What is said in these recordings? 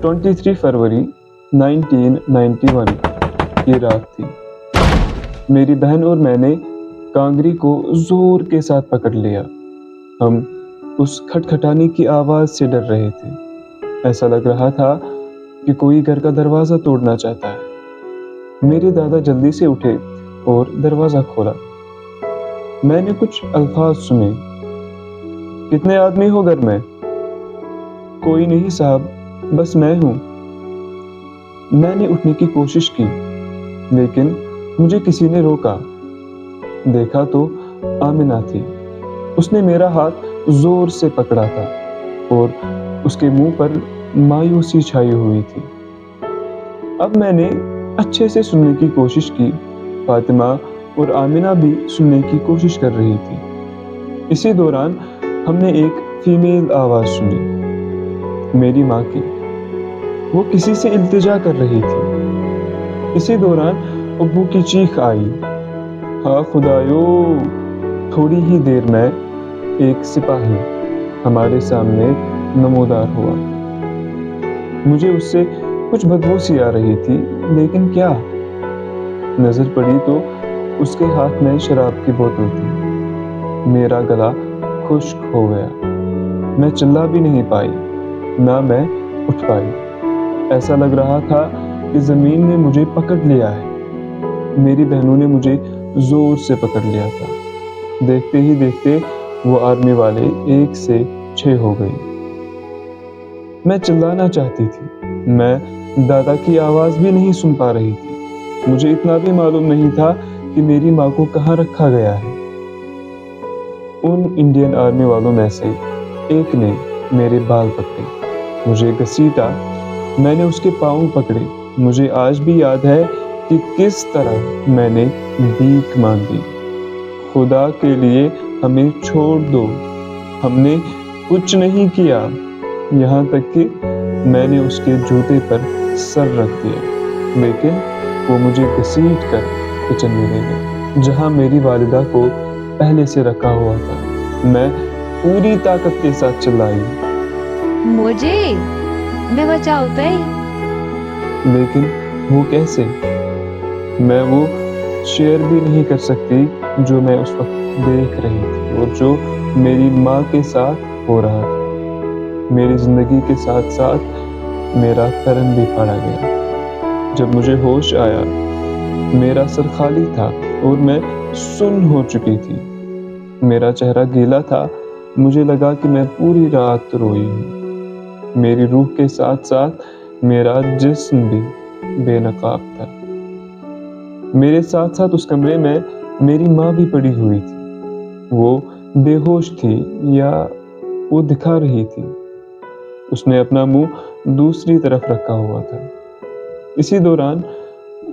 23 फरवरी 1991 की रात थी। मेरी बहन और मैंने कांगरी को जोर के साथ पकड़ लिया। हम उस खटखटाने की आवाज़ से डर रहे थे। ऐसा लग रहा था कि कोई घर का दरवाज़ा तोड़ना चाहता है। मेरे दादा जल्दी से उठे और दरवाज़ा खोला। मैंने कुछ अल्फाज सुने। कितने आदमी हो घर में? कोई नहीं साहब, बस मैं हूँ। मैंने उठने की कोशिश की, लेकिन मुझे किसी ने रोका। देखा तो आमिना थी। उसने मेरा हाथ जोर से पकड़ा था और उसके मुंह पर मायूसी छाई हुई थी। अब मैंने अच्छे से सुनने की कोशिश की। फातिमा और आमिना भी सुनने की कोशिश कर रही थी। इसी दौरान हमने एक फीमेल आवाज़ सुनी, मेरी माँ की। वो किसी से इल्तिजा कर रही थी। इसी दौरान अब्बू की चीख आई, हाँ खुदायो। थोड़ी ही देर में एक सिपाही हमारे सामने नमोदार हुआ। मुझे उससे कुछ बदबू सी आ रही थी, लेकिन क्या? नजर पड़ी तो उसके हाथ में शराब की बोतल थी। मेरा गला खुश्क हो गया। मैं चिल्ला भी नहीं पाई, ना मैं उठ पाई। ऐसा लग रहा था कि जमीन ने मुझे पकड़ लिया है। मेरी बहनों ने मुझे जोर से पकड़ लिया था। देखते ही देखते वो आर्मी वाले 1 से 6 हो गए। मैं चिल्लाना चाहती थी। मैं दादा की आवाज भी नहीं सुन पा रही थी। मुझे इतना भी मालूम नहीं था कि मेरी माँ को कहाँ रखा गया है। उन इंडियन आर्मी वालों में से एक ने मेरे बाल पकड़े, मुझे घसीटा। मैंने उसके पाँव पकड़े। मुझे आज भी याद है कि किस तरह मैंने भीख मांगी, खुदा के लिए हमें छोड़ दो। हमने कुछ नहीं किया, यहाँ तक कि मैंने उसके जूते पर सर रख दिया, लेकिन वो मुझे घसीट कर किचन में ले गया, जहाँ मेरी वालिदा को पहले से रखा हुआ था। मैं पूरी ताकत के साथ चिल्लाई, मुझे मैं बचाओ पे। लेकिन वो कैसे? मैं वो शेयर भी नहीं कर सकती जो मैं उस वक्त देख रही थी और जो मेरी माँ के साथ हो रहा था। मेरी जिंदगी के साथ साथ मेरा कर्म भी फाड़ा गया। जब मुझे होश आया, मेरा सर खाली था और मैं सुन्न हो चुकी थी। मेरा चेहरा गीला था। मुझे लगा कि मैं पूरी रात रोई हूँ। मेरी रूह के साथ साथ मेरा जिस्म भी बेनकाब था। मेरे साथ साथ उस कमरे में मेरी माँ भी पड़ी हुई थी। वो बेहोश थी या वो दिखा रही थी। उसने अपना मुंह दूसरी तरफ रखा हुआ था। इसी दौरान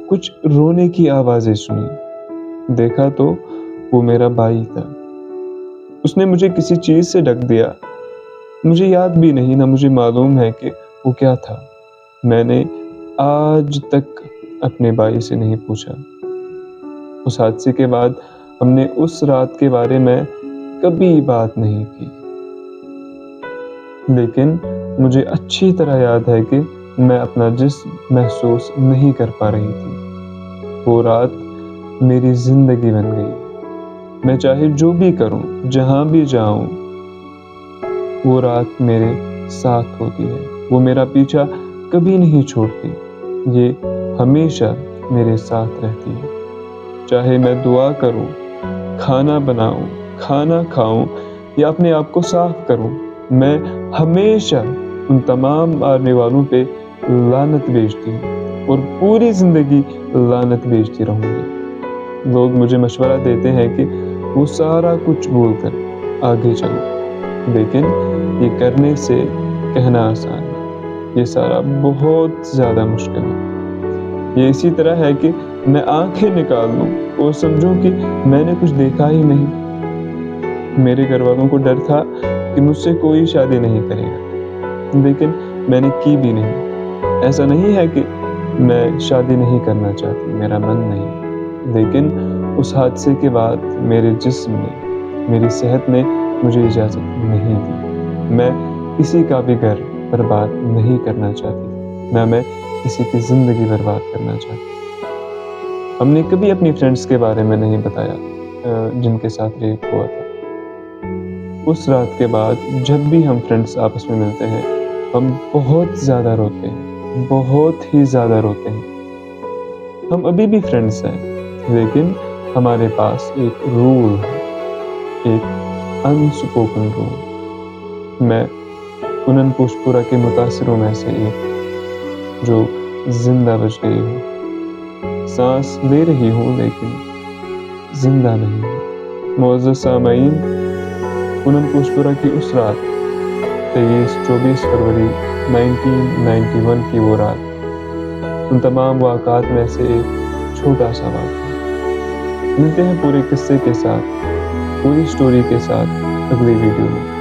कुछ रोने की आवाजें सुनी। देखा तो वो मेरा भाई था। उसने मुझे किसी चीज से ढक दिया। मुझे याद भी नहीं, ना मुझे मालूम है कि वो क्या था। मैंने आज तक अपने भाई से नहीं पूछा। उस हादसे के बाद हमने उस रात के बारे में कभी बात नहीं की, लेकिन मुझे अच्छी तरह याद है कि मैं अपना जिस्म महसूस नहीं कर पा रही थी। वो रात मेरी जिंदगी बन गई। मैं चाहे जो भी करूं, जहां भी जाऊं, वो रात मेरे साथ होती है। वो मेरा पीछा कभी नहीं छोड़ती। ये हमेशा मेरे साथ रहती है। चाहे मैं दुआ करूं, खाना बनाऊं, खाना खाऊं या अपने आप को साफ करूं, मैं हमेशा उन तमाम आने वालों पे लानत भेजती हूँ और पूरी जिंदगी लानत भेजती रहूंगी। लोग मुझे मशवरा देते हैं कि वो सारा कुछ भूलकर आगे चलो, लेकिन ये करने से कहना आसान है, ये सारा बहुत ज्यादा मुश्किल है। ये इसी तरह है कि मैं आंखें निकाल लूं और समझूं कि मैंने कुछ देखा ही नहीं। मेरे घर वालों को डर था कि मुझसे कोई शादी नहीं करेगा, लेकिन मैंने की भी नहीं। ऐसा नहीं है कि मैं शादी नहीं करना चाहती, मेरा मन नहीं, लेकिन उस हादसे के बाद मेरे जिस्म ने, मेरी सेहत ने मुझे इजाज़त नहीं दी। मैं किसी का भी घर बर्बाद नहीं करना चाहती। نہ میں کسی کی زندگی برباد کرنا چاہتا۔ ہم نے کبھی اپنی فرینڈس کے بارے میں نہیں بتایا جن کے ساتھ ریپ ہوا تھا۔ اس رات کے بعد جب بھی ہم فرینڈس آپس میں ملتے ہیں ہم بہت زیادہ روتے ہیں، بہت ہی زیادہ روتے ہیں۔ ہم ابھی بھی فرینڈس ہیں لیکن ہمارے پاس ایک رول ہے، ایک انسپوکن رول۔ میں انن پوشپورا کے متاثروں میں سے ایک جو زندہ بچ گئی ہوں، سانس لے رہی ہوں لیکن زندہ نہیں ہوں۔ معزز سامعین، انن پوشپورا کی اس رات 23-24 فروری 1991 کی وہ رات ان تمام واقعات میں سے ایک چھوٹا سا واقعہ۔ ملتے ہیں پورے قصے کے ساتھ، پوری سٹوری کے ساتھ اگلی ویڈیو میں۔